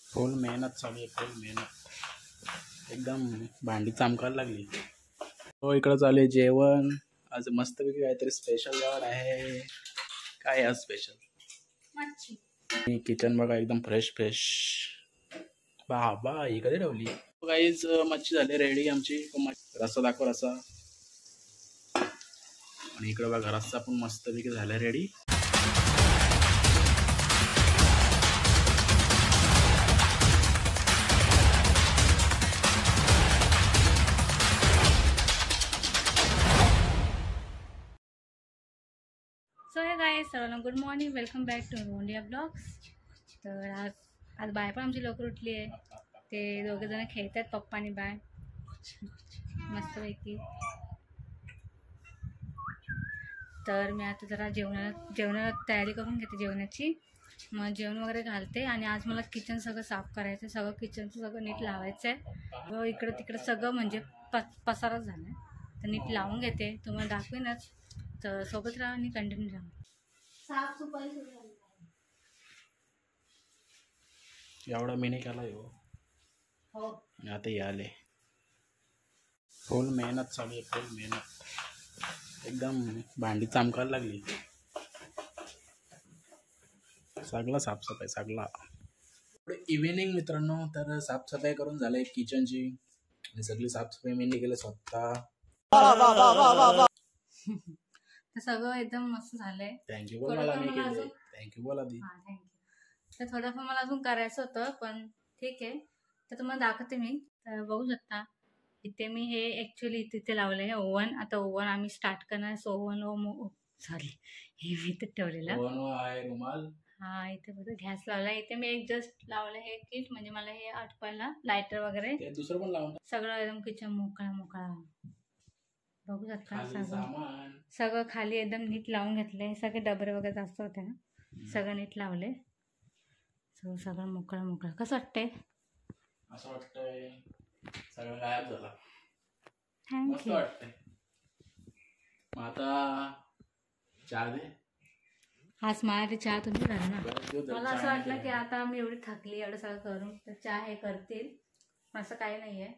फुल मेहनत चालू आहे, फुल मेहनत एकदम भांडी चमकायला लागली. हो इकडं चालू आहे जेवण. आज मस्तपैकी काहीतरी स्पेशल जेवण आहे. काय आज स्पेशल? मच्छी. किचन बघा एकदम फ्रेश फ्रेश. बाबा ही कधी ठेवली? काहीच मच्छी झाली रेडी आमची. रस्सा दाखव रस्सा. आणि इकडे बघा रस्सा पण मस्तपैकी झाला रेडी. सो हे गाइस सर्वांना good morning, welcome back to Rondia blogs. तर आज बाय पण आमची लवकर उठली आहे. ते दोघे जण खेळत आहेत पप्पा आणि बाय मस्तपैकी. तर मी आता जरा जेवणाला तयारी करून घेते जेवणाची. मग जेवण वगैरे घालते. आणि आज मला किचन सगळं साफ करायचं आहे. सगळं किचनचं सगळं नीट लावायचं आहे. व इकडं तिकडं सगळं म्हणजे पसाराच झालं आहे. तर नीट लावून घेते, तुम्हाला दाखवेनच. तर सोबत राहा आणि कंटिन्यू राहा. साफसफाई सुरू झाली. एवढा मी नाही केला हो आता हे आले. फुल मेहनत चालू आहे, फुल मेहनत एकदम भांडी चमकायला लागली. सगळा साफसफाई सगळा. इव्हिनिंग मित्रांनो, तर साफसफाई करून झालंय किचनची. आणि सगळी साफसफाई मी केली स्वतः. तर सगळं एकदम मस्त झालंय. थँक्यू बोल मला. थँक्यू बोला दी. थँक्यू. तर थोडंफार मला अजून करायचं होतं, पण ठीक आहे. तर तुम्हाला दाखवते मी. तर बघू शकता इथे मी हे ॲक्च्युली तिथे लावलं आहे ओव्हन. आता ओव्हन आम्ही स्टार्ट करणार. सो ओव्हन सॉरी हे मी इथे ठेवलेलं रुमाल. हा इथे बघा गॅस लावला. इथे मी एक जस्ट लावलं हे किट, म्हणजे मला हे आठवायला लायटर वगैरे दुसरं पण लावून सगळं एकदम किचन मोकळा. बघू शकता सगळं खाली एकदम नीट लावून घेतलंय. सगळे डबरे वगैरे जास्त होते ना, सगळं नीट लावले. सगळं मोकळं. कसं वाटतंय? असं वाटतंय सगळं गायब झाला. थँक्यू. वाटतंय. मग आता चहा दे. आज मला चहा तुम्ही करा ना. मला असं वाटलं की आता मी एवढी थकली एवढं सगळं करून, तर चहा हे करतील. असं काही नाहीये.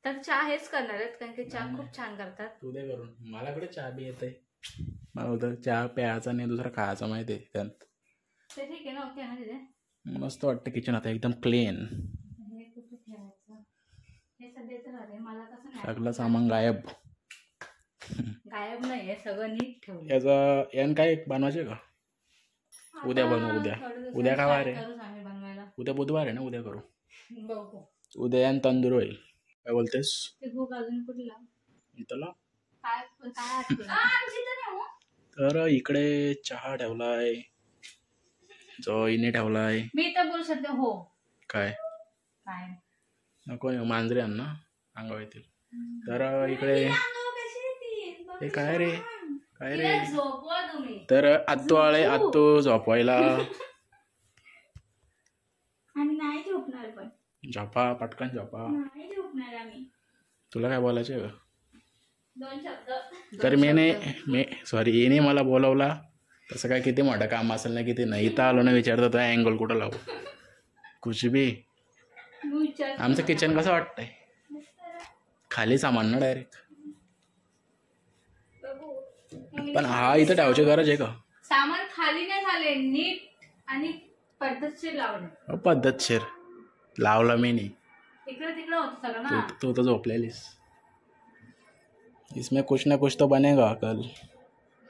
तर चहा हेच करणार आहेत, कारण की चहा खूप छान करतात. तू दे करून. मलाकडे चहा बी येते. मला होतं चहा प्यायचा नाही, दुसरा खायचा माहिती आहे त्यात. ते ठीक आहे ना. ओके ना तिथे मस्त वाटतं किचन आता एकदम क्लीन. हे कुठे ठेवायचं हे सध्या तर मला कसं सगळं सामान गायब नाहीये, सगळं नीट ठेवलं. याचा यान काय बनवायचे का? उद्या बनवू. उद्या काय वार आहे? उद्या बुधवार आहे ना, उद्या करू. बघू उद्या यान तंदूर होईल. काय बोलतेस? अजून कुठला इथला काय तर इकडे चहा ठेवलाय, जो इने ठेवलाय. मी तर बोलू शकते. हो काय नको मांजरे आण ना अंगावर येतील. तर इकडे हे काय रे तर आत्तू आळे. आत्तू झोपवायला. आणि नाही झोपणार, पण झोपा पटकन झोपा. नाही झोपणार आम्ही. तुला काय बोलायचं का? दोन शब्द. तर मी सॉरी येणे मला बोलवला. तसं काय किती मोठं काम असेल ना, किती नाही. इथं आलो ना विचारतो तो अँगल कुठं लावू. कुछ बी. आमचं किचन कसं वाटतंय? खाली सामान ना डायरेक्ट. पण हा इथं ठेवायची गरज आहे का? सामान खाली नाही झाले, नीट आणि पद्धतशीर लावले. पद्धतशीर लावला मी नाही. इकडे तिकडे होत सगळं ना. तू तर झोपलेलीस. इसमें कुछ ना कुछ तो बनेगा कल.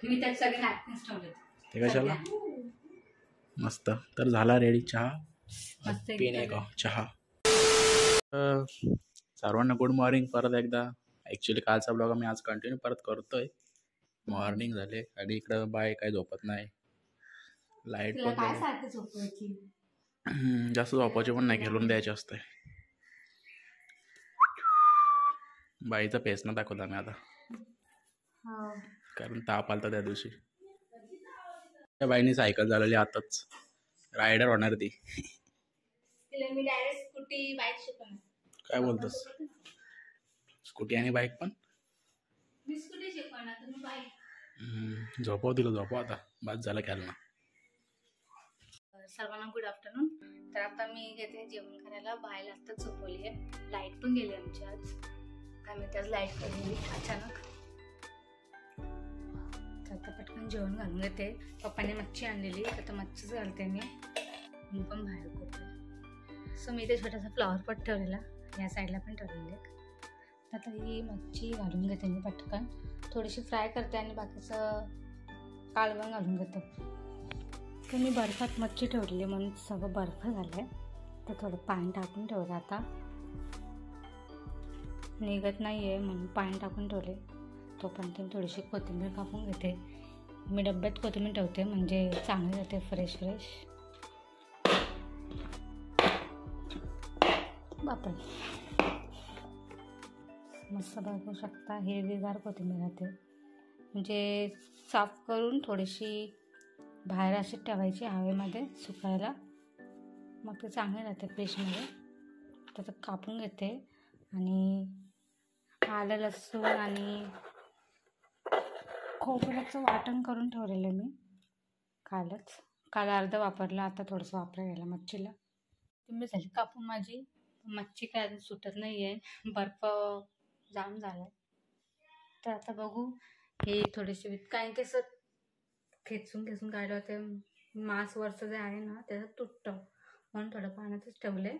मी त्यात सगळे नॅपकिन्स ठेवले. ते कशाला? मस्त. तर झाला रेडी चहा. पिणे का चहा. सर्वांना गुड मॉर्निंग परत एकदा. ॲक्च्युली कालचा ब्लॉग मी आज कंटिन्यू परत करतोय. मॉर्निंग झाले आणि इकडं बाय काय झोपत नाही. लाईट पण जास्त झोपायची पण नाही, खेळून द्यायचे असते. बाईचा पेस ना दाखवता मी आता, कारण ताप आलता त्या दिवशी. त्या बाईनी सायकल झालेली आताच. रायडर होणार ती. काय बोलतोस? स्कूटी आणि बाईक पण? झोपव तिला, झोपव आता. बाद झाला खेळणं. सर्वांना गुड आफ्टरनून. तर आता मी घेते जेवण करायला. बाहेर आता झोपवली आहे. लाईट पण गेली आमची आज. काय माहिती आज लाईट पण गेली अचानक. तर आता पटकन जेवण घालून घेते. पप्पाने मच्छी आणलेली, आता मच्छीच घालते मी पण बाहेर खूप. सो मी इथे छोटासा फ्लॉवर पॉट ठेवलेला, या साईडला पण ठेवलेले. आता ही मच्छी घालून घेते मी पटकन. थोडीशी फ्राय करते आणि बाकीचं कालवण घालून घेते. तर मी बर्फात मच्छी ठेवलेली म्हणून सगळं बर्फ झालं आहे. तर थोडं पाणी टाकून ठेवलं, आता निघत नाही आहे म्हणून पाणी टाकून ठेवले. तोपर्यंत मी थोडीशी कोथिंबीर कापून घेते. मी डब्यात कोथिंबीर ठेवते म्हणजे चांगली जाते फ्रेश. बापरे, मस्त बघू शकता हिरवीगार कोथिंबीर राहते. म्हणजे साफ करून थोडीशी बाहेर अशी ठेवायची हवेमध्ये सुकायला, मग ते चांगले राहते फ्रीजमध्ये. त्याचं कापून घेते आणि आलं लसूण आणि खोबऱ्याचं वाटण करून ठेवलेलं मी काल अर्धं वापरलं, आता थोडंसं वापरायला मच्छीला. तुम्ही झाली कापून माझी. मच्छी काय अजून सुटत नाही आहे, बर्फ जाम झाला आहे. तर आता बघू, हे थोडेसे काय ते असं खेचून काढलं होते. मांस वरचं जे आहे ना त्याचं तुटतं म्हणून थोडं पाण्यातच ठेवले.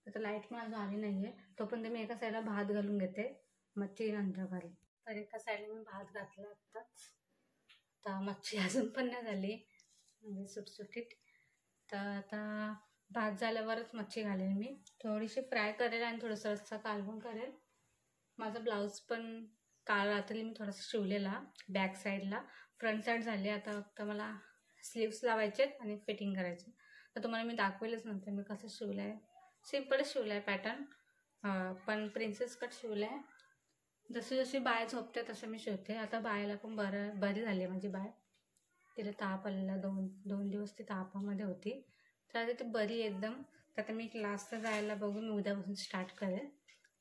त्याचं लाईट पण अजून आली नाही आहे. तोपर्यंत मी एका साईडला भात घालून घेते, मच्छी नंतर घालून. तर एका साईडला मी भात घातला आत्ताच. आता मच्छी अजून पण नाही झाली म्हणजे सुटसुटीत. तर आता भात झाल्यावरच मच्छी घालेल मी. थोडीशी फ्राय करेल आणि थोडंसं रस्सा कालवून करेल. माझा ब्लाऊज पण काल रात्री मी थोडासा शिवलेला बॅक साईडला. फ्रंट साईड झाली, आता फक्त मला स्लीव्स लावायचे आणि फिटिंग करायचे. तर तुम्हाला मी दाखवेलच नंतर मी कसं शिवलं आहे. सिम्पलच शिवलं आहे पॅटर्न, पण प्रिन्सेस कट शिवलं आहे. जशी बाय झोपते तसं मी शिवते. आता बायला पण बरी झाली आहे माझी बाय. तिला ताप आलेला, दोन दिवस ती तापामध्ये होती. तर आता ती बरी एकदम. तर आता मी क्लासला जायला बघून मी उद्यापासून स्टार्ट करेल.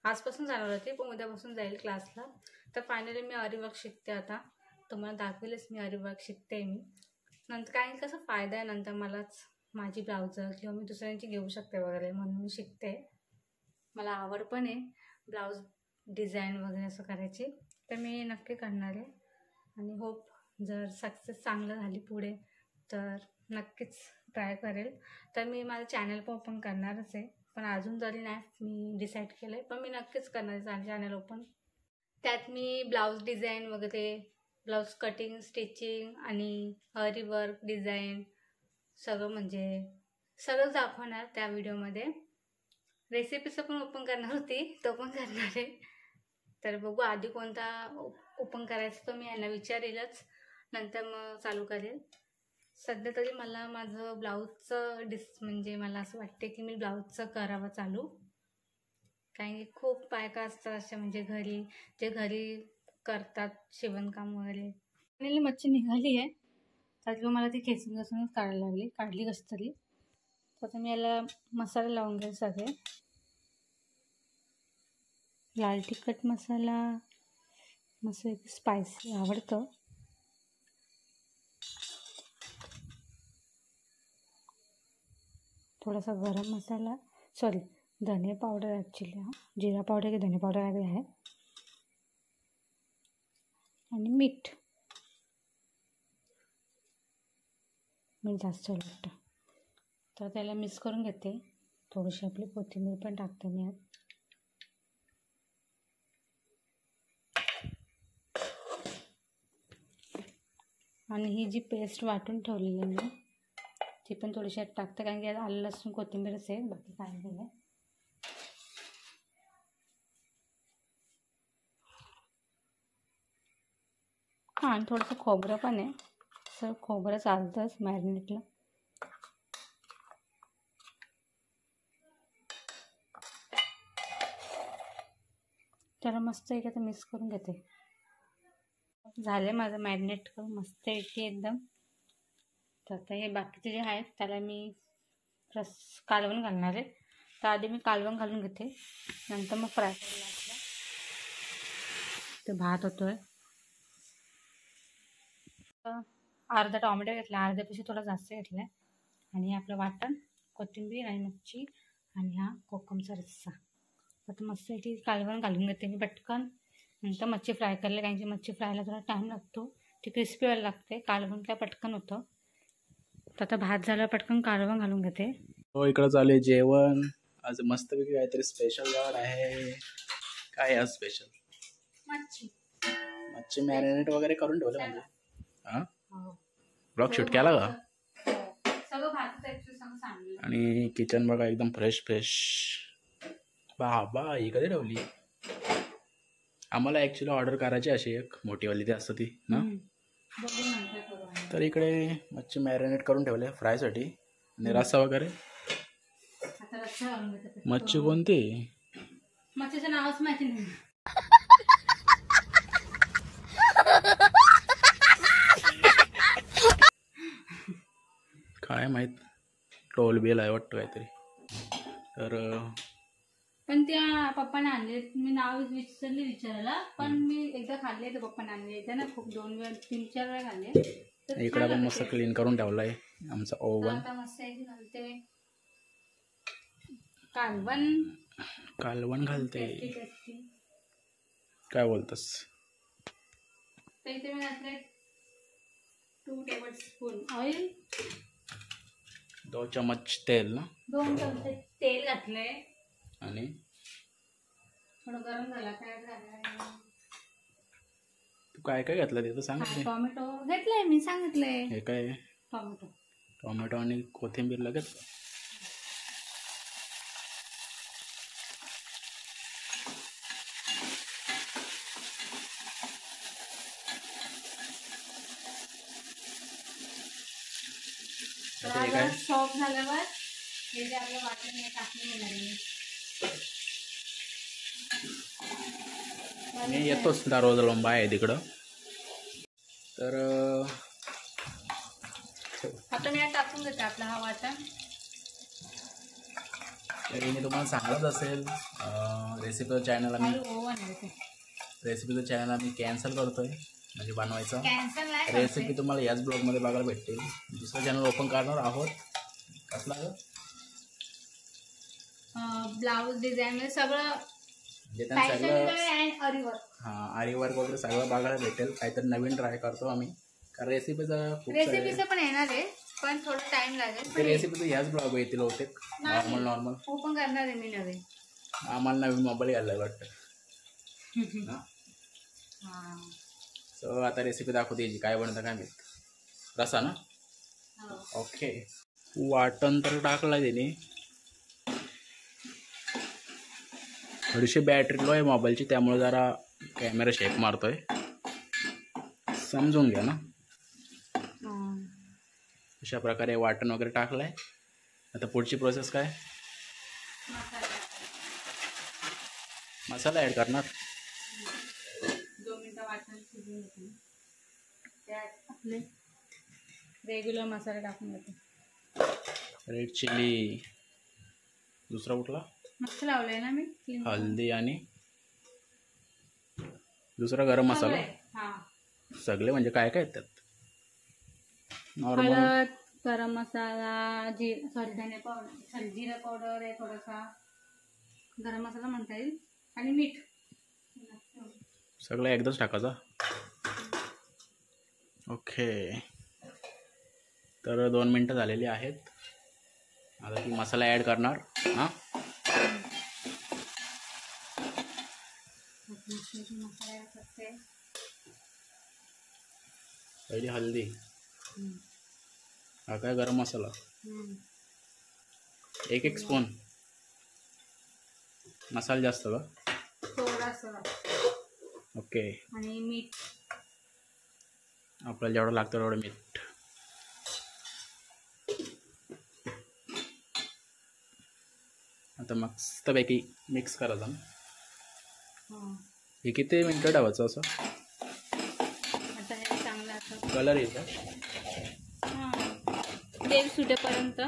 आजपासून जाणार होती पण उद्यापासून जाईल क्लासला. तर फायनली मी आरीवर्क शिकते. आता तुम्हाला दाखवेलच मी आरीवर्क शिकते मी. नंतर काही कसं फायदा आहे, नंतर मलाच माझी ब्लाउजं किंवा मी दुसऱ्यांची घेऊ शकते वगैरे म्हणून मी शिकते. मला आवड पण आहे ब्लाऊज डिझाईन वगैरे असं करायची. तर मी नक्की करणार आहे आणि होप जर सक्सेस चांगलं झाली पुढे तर नक्कीच ट्राय करेल. तर मी माझं चॅनल पण ओपन करणारच आहे, पण अजून तरी नाही मी डिसाईड केलं आहे. पण मी नक्कीच करणार आहे चॅनल ओपन. त्यात मी ब्लाऊज डिझाईन वगैरे, ब्लाऊज कटिंग, स्टिचिंग आणि आरीवर्क डिझाईन सगळं म्हणजे सगळं दाखवणार त्या व्हिडिओमध्ये. रेसिपीचं पण ओपन करणार होती, तो पण करणार आहे. तर बघू आधी कोणता ओपन करायचा तो मी यांना विचारेलच, नंतर मग चालू करेल. सध्या तरी मला माझं ब्लाऊजचं म्हणजे मला असं वाटते की मी ब्लाऊजचं करावं चालू. कारण की खूप बायका असतात अशा म्हणजे घरी करतात शिवणकाम वगैरे. आणि मच्छी निघाली आहे, तर मला ती खेचूनच काढली कशी तरी. तर मी याला मसाला लावून घेईल सगळे. लाल तिखट मसाला, मस्त स्पायसी आवडतं. थोडासा गरम मसाला, धने पावडर ॲक्च्युली जिरा पावडर की धने पावडर आहे, आणि मीठ जास्त लागतं. तर त्याला मिक्स करून घेते. थोडीशी आपली कोथिंबीर पण टाकते मी यात. आणि ही जी पेस्ट वाटून ठेवलेली आहे मी ती पण थोडीशी यात टाकते, कारण की आलं लसूण कोथिंबीरच आहे, बाकी काय नाही आहे. हां, आणि थोडंसं खोबरं पण आहे. सर खोबरं चालतंच मॅरिनेटला. त्याला मस्त एक आता मिक्स करून घेते. झाले माझं मॅरिनेट करून मस्त एकदम. तर आता हे बाकीचे जे आहेत त्याला मी कालवण घालणार आहे. तर आधी मी कालवण घालून घेते, नंतर मग फ्राय करायला ते भात होतोय. अर्धा टोमॅटो घेतला, अर्ध्यापेक्षा थोडा जास्त घेतला आहे. आणि आपलं वाटण, कोथिंबीर आणि मच्छी आणि हा कोकमचा रस्सा. आता मस्त इथे कालवण घालून घेते मी पटकन. नंतर मच्छी फ्राय करायला, कारण की मच्छी फ्रायला जरा टाईम लागतो, ती क्रिस्पी व्हायला लागते. कालवण काय पटकन होतं. तर आता भात झालं, पटकन कालवण घालून घेते. हो, इकडं चालू आहे जेवण. आज मस्तपैकी काहीतरी स्पेशल जेवण आहे. काय आज स्पेशल? मच्छी मॅरिनेट वगैरे करून ठेवलं म्हणजे. हां, ब्लॉग शूट केला का? सगळं भात सांगितलं. आणि किचन बघा एकदम फ्रेश फ्रेश. बाबा ही कधी ठेवली? आम्हाला ॲक्च्युली ऑर्डर करायची अशी एक मोठीवाली ती असतं ती ना. तर इकडे मच्छी मॅरिनेट करून ठेवले फ्रायसाठी. आणि रस्सा वगैरे. मच्छी कोणती? मच्छीचं नावच माहिती नाही. काय माहित, टोल बिल आहे वाटतं काहीतरी. तर पण त्या पप्पाने आणले, मी नाव विचारायला, पण मी एकदा खाल्ले ते पप्पाने आणले एकदा ना, खूप 2 वेळा 3-4 वेळा खाल्ले. इकडे पण मस्त क्लीन करून ठेवलाय आमचा ओव्हन. आता मस्त घालते कालवण घालते. काय बोलतस? तर इथे मी घातले 2 टेबलस्पून ऑइल, 2 चम्मच तेल ना. 2 चमचे तेल घातले आणि थोडं गरम झाला. काय झालं, तू काय काय घातलं ते तर सांग. टोमॅटो घेतलंय मी, सांगितलंय. हे काय? टोमॅटो आणि कोथिंबीर लगेच. सॉफ्ट झाल्यावर हे जे आपलं वाटण हे टाकून घेणार मी येतोच दरवाजा लंबा आहे तिकडं. तर आता मी टाकून देते आपला हा वाटण. तरी मी तुम्हाला सांगत असेल, रेसिपीचं चॅनल आम्ही कॅन्सल करतोय, म्हणजे बनवायचं. रेसिपी तुम्हाला याच ब्लॉगमध्ये बघायला भेटतील. दुसरं चॅनल ओपन करणार आहोत. कसला ब्लाऊज डिझाईन सगळं, आरी वर्क वगैरे सगळं बघायला भेटेल. काहीतरी नवीन ट्राय करतो आम्ही, कारण रेसिपीचं पण येणार आहे, पण थोडं टाइम लागेल. रेसिपीचं ह्याच ब्लॉग येतील होते. नॉर्मल ओपन करणार आहे मी नवीन. आम्हाला नवीन मोबाईल घ्यायला वाटतं. सो आता रेसिपी दाखवते याची, काय बनतं काय माहित. रसा ना. ओके, वाटण तर टाकला त्याने. थोडीशी बॅटरी लो आहे मोबाईलची, त्यामुळे जरा कॅमेरा शेक मारतोय, समजून घ्या ना. अशा प्रकारे वाटण वगैरे टाकलंय. आता पुढची प्रोसेस काय? मसाला ॲड करणार. 2 मिनिटं वाटण शिजवून घेते. त्यात आपले रेग्युलर मसाले टाकून घेते. रेड चिली, दुसरा कुठला मस्त लावलाय ना मी. हल्दी आणि दुसरा गरम मसाला. सगळे म्हणजे काय काय त्यात? हळद, गरम मसाला, धने पावडर, जिरा पावडर आहे, थोडासा गरम मसाला म्हणता येईल, आणि मीठ. सगळं एकदाच टाकायचं. ओके, तर 2 मिनटं झालेली आहेत. आता ती मसाला ॲड करणार. हां, पहिली हल्दी, हा काय गरम मसाला 1 स्पून. मसाला जास्त का? थोडासा. ओके, आणि मीठ आपल्याला जेवढं लागतं तेवढं मीठ. आता मस्तपैकी मिक्स करायचं ना. हे किती मिनटं ठेवायचं असं? आता हे चांगलं असं कलर येतो. तेल सुटेपर्यंत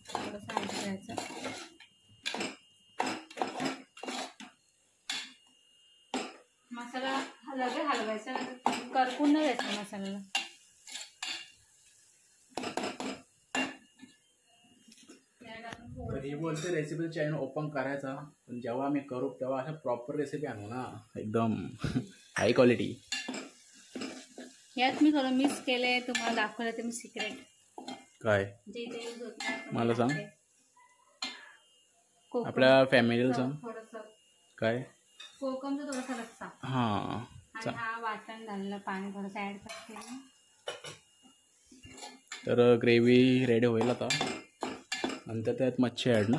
थोडंसं हलवायचं. मसाला लगेच हलवायचा, करपून नाही द्यायचा मसाल्याला. बोलते रेसिपी चॅनल ओपन करायचा, पण जेव्हा आम्ही करू तेव्हा अशा प्रॉपर रेसिपी आणू ना, एकदम हाय क्वालिटी. यात मी थोडं मिस केलंय, तुम्हाला दाखवलं ते मी सिक्रेट. काय जे इथे यूज होत नाही मला सांग, कोकम, आपल्या फॅमिलीला सांग. थोडंसं काय कोकमचा थोडासा रस्सा हां आणि हा वाटण झालेलं पाणी थोडंसं ऍड करते मी. तर ग्रेव्ही रेडी होईल आता. नंतर त्यात मच्छी ॲड ना,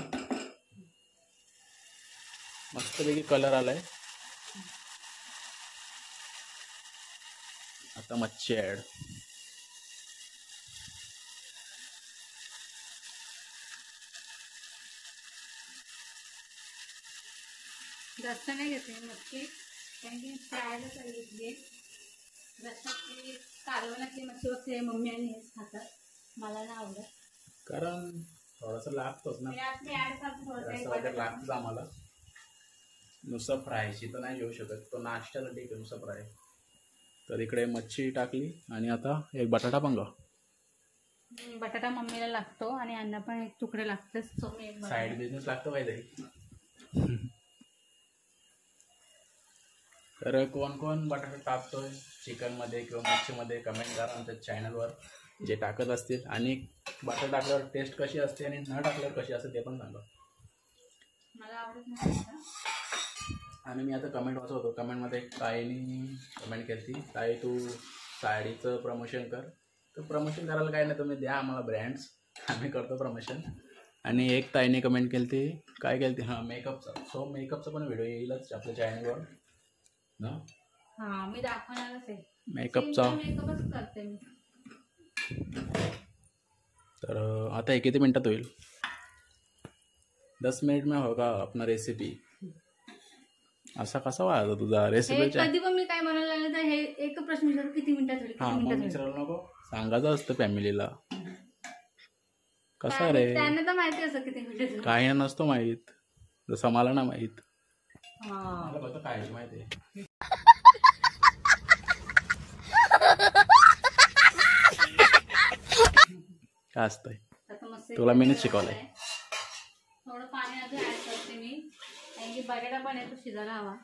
मस्तपैकी कलर आलाय. आता मच्छी ॲड. जास्त नाही घेते मच्छी, कारण की फ्रायला तर घेतली. रस्सा ती कालवणाची मच्छी वगैरे मम्मी आणि हेच खातात, मला नाही आवडत. कारण थोडंसं लागतोच ना, यात मी ऍड करतो रस्सा वगैरे लागतोच आम्हाला. नुसतं फ्रायची तर नाही घेऊ शकत, तो नाश्त्याला ठीक आहे नुसतं फ्राय. तर इकडे मच्छी टाकली आणि आता एक बटाटा पण घाल. बटाटा मम्मीला लागतो आणि अन्न पण एक तुकडे लागतेच, तो मी एक साईड बिझनेस लागतो काहीतरी. तर कोण कोण बटाटा टाकतोय चिकनमध्ये किंवा मच्छीमध्ये कमेंट करा आमच्या चॅनलवर, जे टाकत असतील. आणि बटाटा टाकल्यावर टेस्ट कशी असते आणि न टाकल्यावर कशी असते ते पण सांगा. मला आवडत नाही. आणि मी आता कमेंट वाचत होतो, कमेंटमध्ये एक ताईने कमेंट केली ती, ताई तू साडीचं प्रमोशन कर. तर प्रमोशन करायला काय नाही, तुम्ही द्या आम्हाला ब्रँड्स, आम्ही करतो प्रमोशन. आणि एक ताईने कमेंट केली ती, काय केली ती, हां मेकअपचा. सो मेकअपचा पण व्हिडिओ येईलच आपल्या चॅनलवर ना. हां मी दाखवणारच आहे मेकअपचा. मेकअपच करते मी. तर आता हे किती मिनटात होईल? 10 मिनिट में होगा अपना रेसिपी. असा कसा व्हायचा तुझा रेसिपी? कधी पण मी काय म्हणायला लागलं तर हे एक प्रश्न विचारू, किती मिनिटात होईल? हां मग विचारायला नको, सांगायचं असतं फॅमिलीला. कसं रे, त्यांना तर माहिती असं किती मिनिटात. काही नसतो माहीत, जसं मला ना माहीत. हां मला फक्त काय माहिती आहे. काय असतंय तुला मीच शिकवलंय. थोडं पाणी अजून ऍड करते मी, कारण की बटाटा पण येतो शिजायला हवा.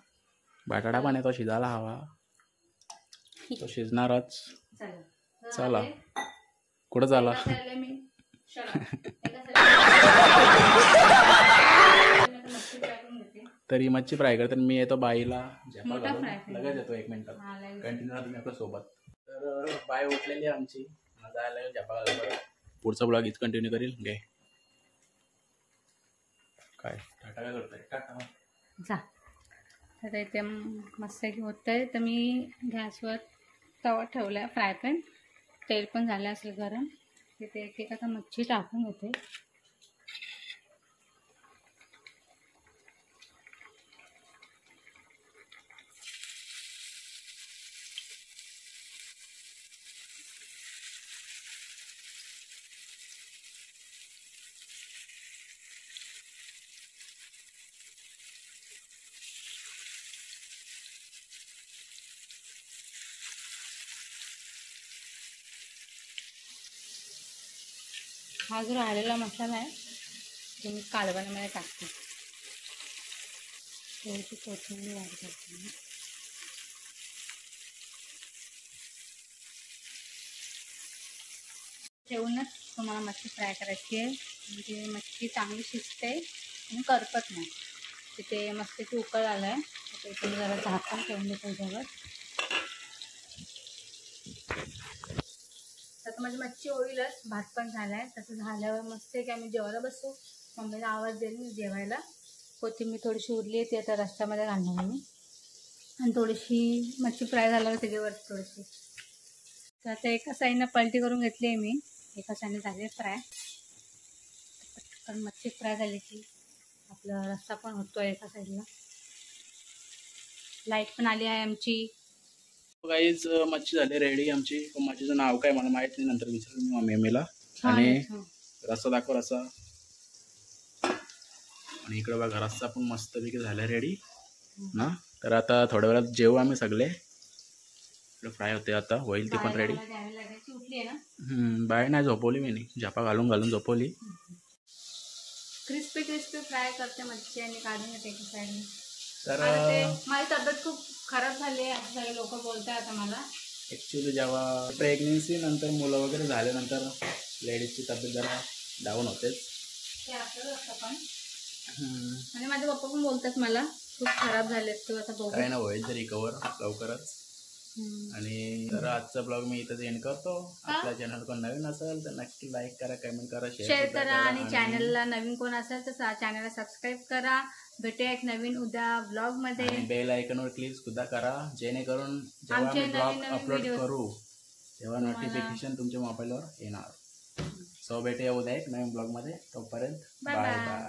बटाटा पण येतो शिजायला हवा, तो शिजणारच. चला कुठं झाला? मी तरी मच्छी फ्राय करते, मी येतो बाईला लगेच येतो 1 मिनिटात. कंटिन्यू तुम्ही आपल्या सोबत. तर बाय उठलेली आमची, जायला लागेल झपा घालायला. पुढचा ब्लॉग इथं कंटिन्यू करील. घे काय टाटा काय करतोय? टाटा जा. तर इथे मस्त होत आहे, तर मी गॅसवर तवा ठेवला फ्राय पॅन, तेल पण झालं असेल गरम. तिथे एक आता मच्छी टाकून घेते. हा जो राहिलेला मसाला आहे तो मी कालवणामध्ये टाकते. थोडीशी कोथिंबीर ॲड करते मी. ठेवूनच तुम्हाला मच्छी फ्राय करायची आहे, म्हणजे मच्छी चांगली शिजते आणि करपत नाही. तिथे मस्त उकळ आलं आहे, तर इथे मी जरा झाकण ठेवून देतो त्याच्यावर. तर माझी मच्छी होईलच, भात पण झाला आहे. तसं झाल्यावर मस्त की आम्ही जेवायला बसू. मम्मीला आवाज देईल मी जेवायला. कोथिंबीर थोडीशी उरली आहे, ती आता रस्त्यामध्ये घालणार मी. आणि थोडीशी मच्छी फ्राय झाल्यावर त्याच्यावर थोडीशी. तर आता एका साईडनं पलटी करून घेतली आहे मी, एका साईडने झाली फ्राय. पटकन मच्छी फ्राय झाली की आपला रस्सा पण होतो आहे एका साईडला. लाईट पण आली आहे आमची. काहीच मच्छी झाली रेडी आमची, पण मच्छीचं नाव काय मला माहित नाही, नंतर विचारलं मी मम्मीला. आणि रस्सा दाखव रस्सा. आणि इकडे बघा रस्सा पण मस्तपैकी झाला रेडी ना. तर आता थोड्या वेळात जेवू आम्ही सगळे. फ्राय होते आता, होईल ती पण रेडी. बाहेर नाही झोपवली मी, नाही झापा घालून झोपवली. क्रिस्पी क्रिस्पी फ्राय करते मच्छी आणि काढून घेते एका साईडने. तर आणि ते माझी तब्येत खूप खराब झाली आहे असं सगळे लोक बोलतात आता मला. ॲक्च्युली जेव्हा प्रेग्नेन्सी नंतर मुलं वगैरे झाल्यानंतर लेडीजची तब्येत जरा डाऊन होतेच. ते आपलं असतं पण. आणि माझे पप्पा पण बोलतात मला खूप खराब झालेत तू आता बघू. काय ना होईल तर रिकवर लवकरच. आणि तर आजचा ब्लॉग मी इथंच एंड करतो. आपल्या चॅनल कोण नवीन असेल तर नक्की लाईक करा, कमेंट करा, शेअर करा आणि चॅनलला नवीन कोण असेल तर चॅनलला सबस्क्राईब करा. भेटूया एक नवीन उद्या ब्लॉग मध्ये. बेल आयकॉनवर क्लिक सुद्धा करा जेणेकरून जेव्हा आम्ही ब्लॉग अपलोड करू तेव्हा नोटिफिकेशन तुमच्या मोबाईलवर येणार. सो भेटूया उद्या एक नवीन ब्लॉग मध्ये. तोपर्यंत बाय बाय.